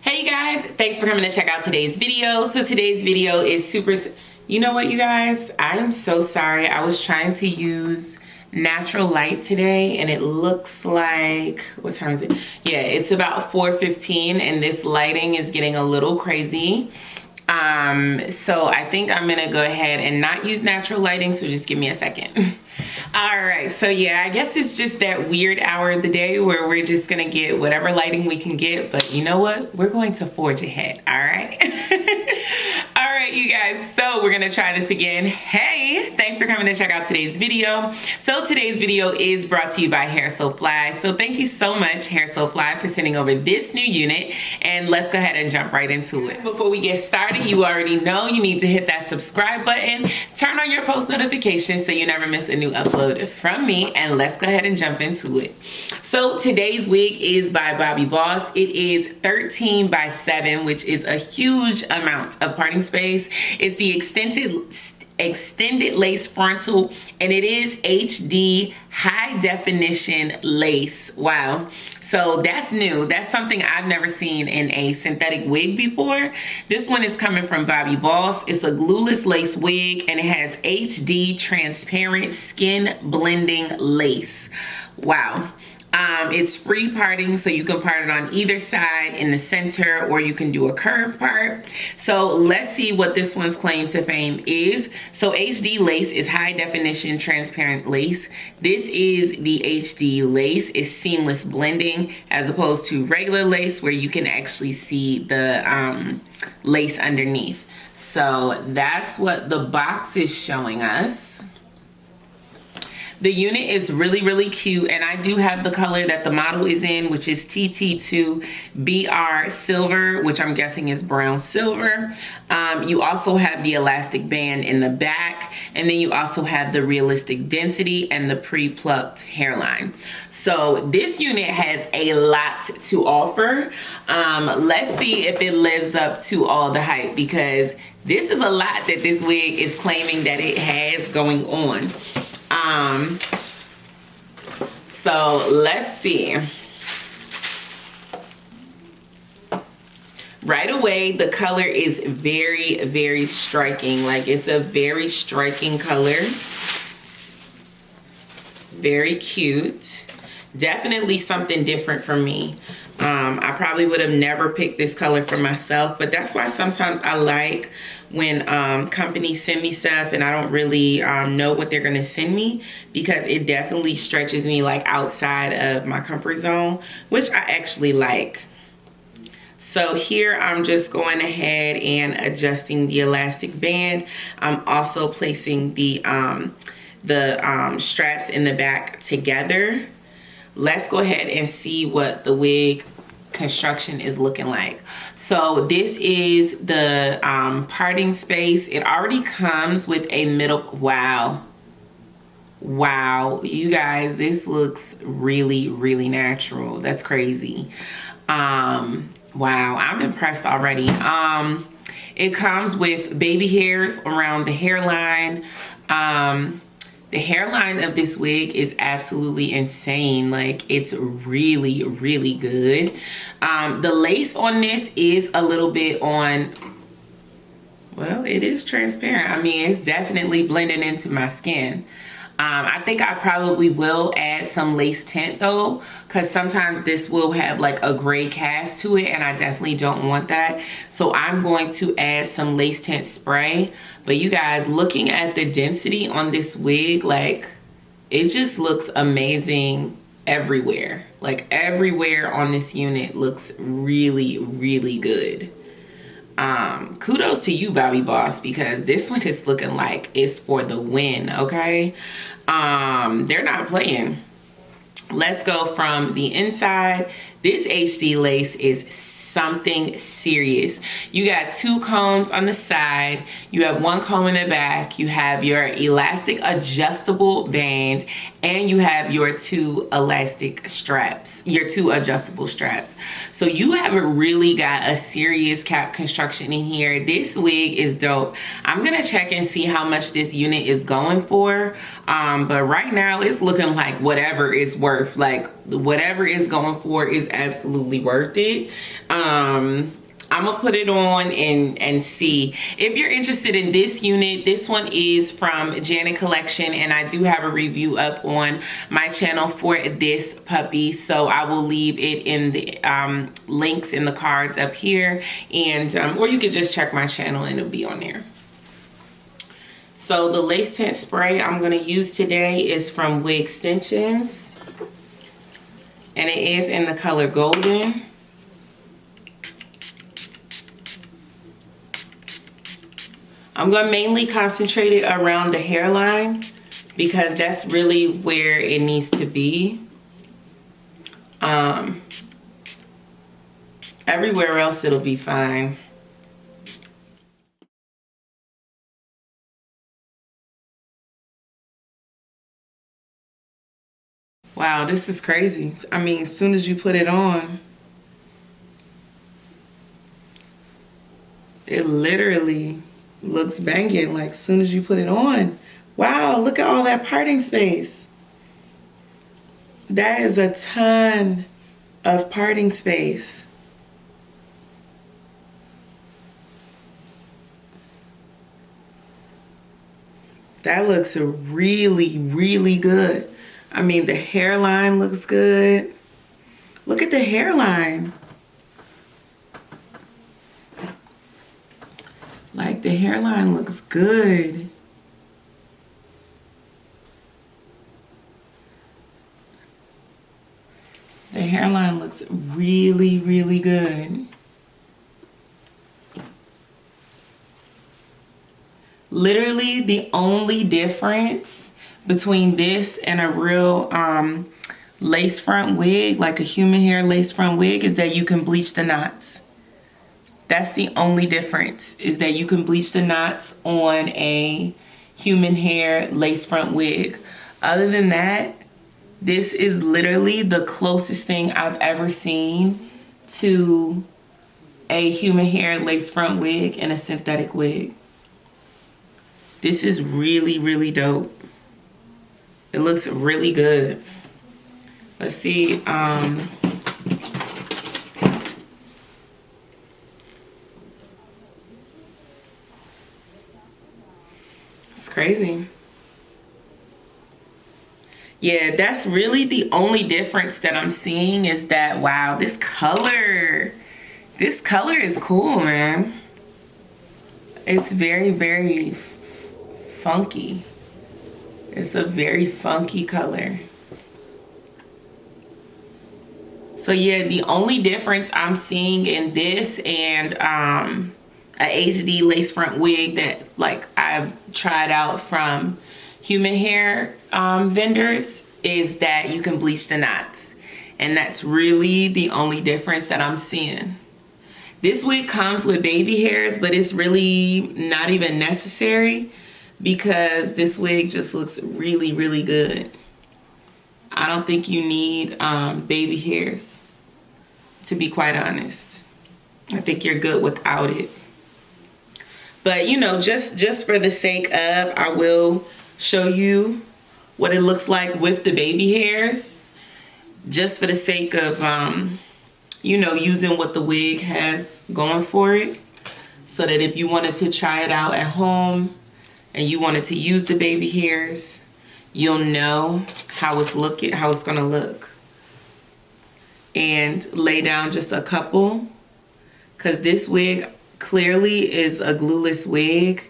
Hey you guys, thanks for coming to check out today's video. So today's video is super, you know what you guys, I am so sorry. I was trying to use natural light today and it looks like, what time is it? Yeah, it's about 4:15 and this lighting is getting a little crazy. So I think I'm gonna go ahead and not use natural lighting, so just give me a second. All right, so yeah, I guess it's just that weird hour of the day where we're just gonna get whatever lighting we can get, but you know what? We're going to forge ahead, all right? All right, you guys, so we're gonna try this again. Hey, thanks for coming to check out today's video. So today's video is brought to you by Hair So Fly. So thank you so much, Hair So Fly, for sending over this new unit, and let's go ahead and jump right into it. Before we get started, you already know you need to hit that subscribe button, turn on your post notifications so you never miss a new upload from me, and let's go ahead and jump into it. So today's wig is by Bobbi Boss. It is 13 by 7, which is a huge amount of parting space. It's the extended lace frontal, and it is HD high definition lace. Wow. So that's new. That's something I've never seen in a synthetic wig before. This one is coming from Bobbi Boss. It's a glueless lace wig and it has HD transparent skin blending lace. Wow. It's free parting, so you can part it on either side, in the center, or you can do a curved part. So let's see what this one's claim to fame is. So HD lace is high definition transparent lace. This is the HD lace. It's seamless blending as opposed to regular lace where you can actually see the lace underneath. So that's what the box is showing us. The unit is really cute, and I do have the color that the model is in, which is TT2 BR Silver, which I'm guessing is brown silver. You also have the elastic band in the back, and then you also have the realistic density and the pre-plucked hairline. So this unit has a lot to offer. Let's see if it lives up to all the hype, because this is a lot that this wig is claiming that it has going on. So let's see. Right away, the color is very striking. Like, it's a very striking color. Very cute. Definitely something different for me. I probably would have never picked this color for myself, but that's why sometimes I like when companies send me stuff and I don't really know what they're gonna send me, because it definitely stretches me like outside of my comfort zone, which I actually like. So here I'm just going ahead and adjusting the elastic band. I'm also placing the straps in the back together. Let's go ahead and see what the wig construction is looking like. So this is the parting space. It already comes with a middle. Wow, you guys, this looks really natural. That's crazy. Wow, I'm impressed already. It comes with baby hairs around the hairline. The hairline of this wig is absolutely insane. Like, it's really good. The lace on this is a little bit on, well, it is transparent. I mean, it's definitely blending into my skin. I think I probably will add some lace tint though, because sometimes this will have like a gray cast to it, and I definitely don't want that. So I'm going to add some lace tint spray. But you guys, looking at the density on this wig, like, it just looks amazing everywhere. Like, everywhere on this unit looks really good. Kudos to you, Bobbi Boss, because this one is looking like it's for the win, okay? They're not playing. Let's go from the inside. This HD lace is something serious. You got 2 combs on the side. You have 1 comb in the back. You have your elastic adjustable band, and you have your 2 elastic straps, your 2 adjustable straps. So you haven't really got a serious cap construction in here. This wig is dope. I'm gonna check and see how much this unit is going for. But right now it's looking like whatever it's worth. Like, whatever it's going for is absolutely worth it. I'm gonna put it on and see. If you're interested in this unit, this one is from Janet Collection, and I do have a review up on my channel for this puppy, so I will leave it in the links in the cards up here, and or you could just check my channel and it'll be on there. So the lace tint spray I'm gonna use today is from WigStensions, and it is in the color Golden. I'm going to mainly concentrate it around the hairline because that's really where it needs to be. Everywhere else it'll be fine. Wow, this is crazy. I mean, as soon as you put it on, it literally looks banging, like as soon as you put it on. Wow, look at all that parting space. That is a ton of parting space. That looks really, really good. I mean, the hairline looks good. Look at the hairline. Like, the hairline looks good. The hairline looks really, really good. Literally, the only difference between this and a real lace front wig, like a human hair lace front wig, is that you can bleach the knots. That's the only difference, is that you can bleach the knots on a human hair lace front wig. Other than that, this is literally the closest thing I've ever seen to a human hair lace front wig and a synthetic wig. This is really, really dope. It looks really good. Let's see. It's crazy. Yeah, that's really the only difference that I'm seeing, is that, wow, this color is cool, man. It's very, very funky. It's a very funky color. So yeah, the only difference I'm seeing in this and a HD lace front wig that like I've tried out from human hair vendors is that you can bleach the knots, and that's really the only difference that I'm seeing. This wig comes with baby hairs, but it's really not even necessary because this wig just looks really, really good. I don't think you need baby hairs, to be quite honest. I think you're good without it. But you know, just for the sake of, I will show you what it looks like with the baby hairs, just for the sake of you know, using what the wig has going for it, so that if you wanted to try it out at home and you wanted to use the baby hairs, you'll know how it's gonna look. And lay down just a couple, because this wig clearly is a glueless wig.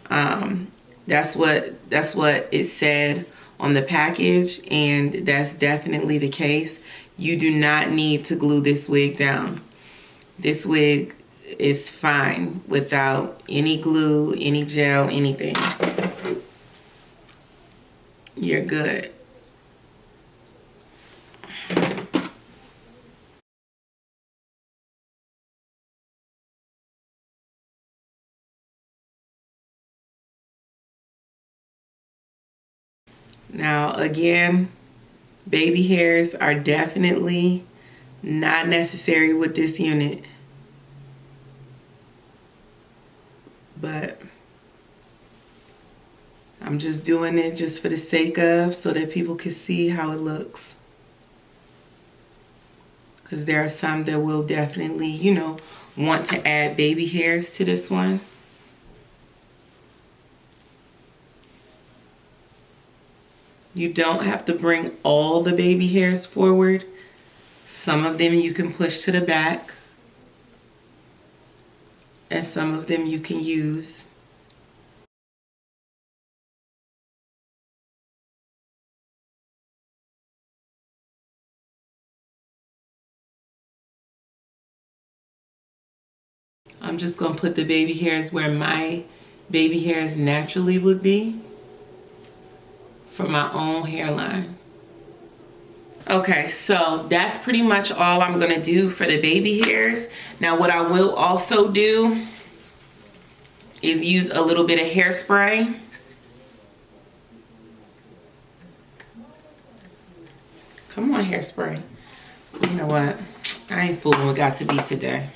That's what it said on the package, and that's definitely the case. You do not need to glue this wig down. This wig is fine without any glue, any gel, anything. You're good. Now, again, baby hairs are definitely not necessary with this unit. But I'm just doing it just for the sake of, so that people can see how it looks. because there are some that will definitely, you know, want to add baby hairs to this one. You don't have to bring all the baby hairs forward. Some of them you can push to the back, and some of them you can use. I'm just going to put the baby hairs where my baby hairs naturally would be for my own hairline. Okay, so that's pretty much all I'm going to do for the baby hairs. Now what I will also do is use a little bit of hairspray. Come on, hairspray. You know what? I ain't fooling with got to be today.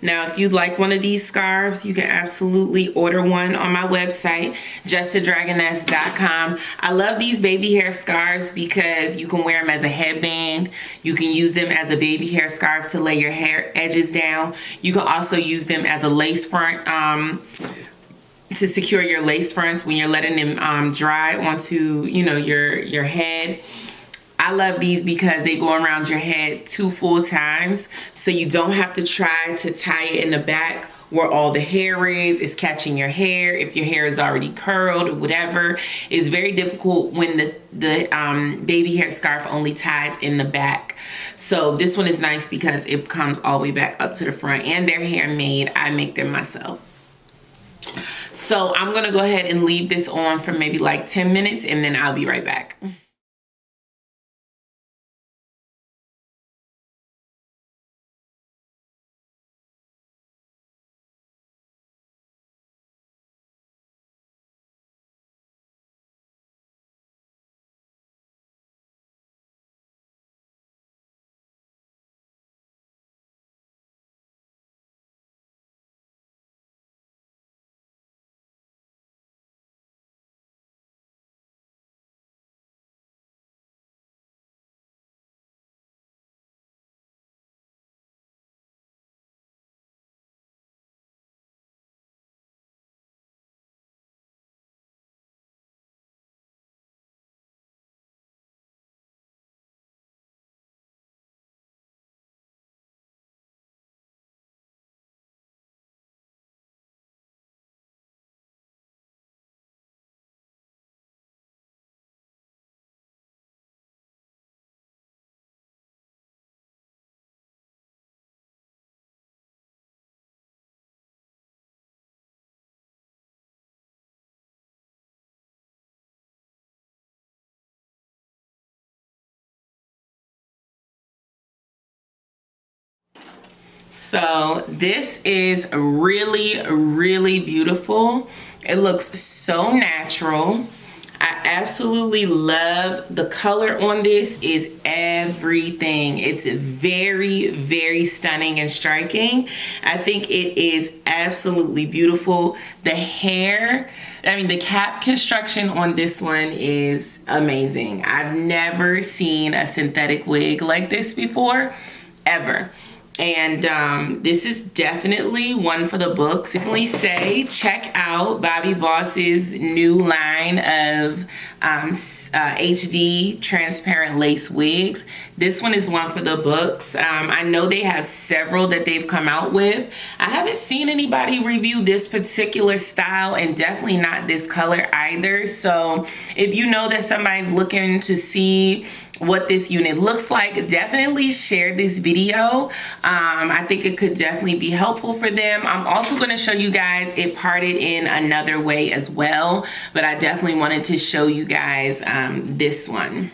Now, if you'd like one of these scarves, you can absolutely order one on my website, justthedragoness.com. I love these baby hair scarves because you can wear them as a headband. You can use them as a baby hair scarf to lay your hair edges down. You can also use them as a lace front to secure your lace fronts when you're letting them dry onto, you know, your head. I love these because they go around your head 2 full times, so you don't have to try to tie it in the back where all the hair is. It's catching your hair if your hair is already curled or whatever. It's very difficult when the baby hair scarf only ties in the back. So this one is nice because it comes all the way back up to the front, and they're handmade. I make them myself. So I'm gonna go ahead and leave this on for maybe like 10 minutes, and then I'll be right back. So this is really, really beautiful. It looks so natural. I absolutely love the color on this. Is everything. It's very, very stunning and striking. I think it is absolutely beautiful. The hair, I mean, the cap construction on this one is amazing. I've never seen a synthetic wig like this before, ever. And this is definitely one for the books. Definitely say check out Bobbi Boss's new line of HD transparent lace wigs. This one is one for the books. I know they have several that they've come out with. I haven't seen anybody review this particular style, and definitely not this color either. So if you know that somebody's looking to see what this unit looks like, definitely share this video. I think it could definitely be helpful for them. I'm also going to show you guys it parted in another way as well, but I definitely wanted to show you guys this one.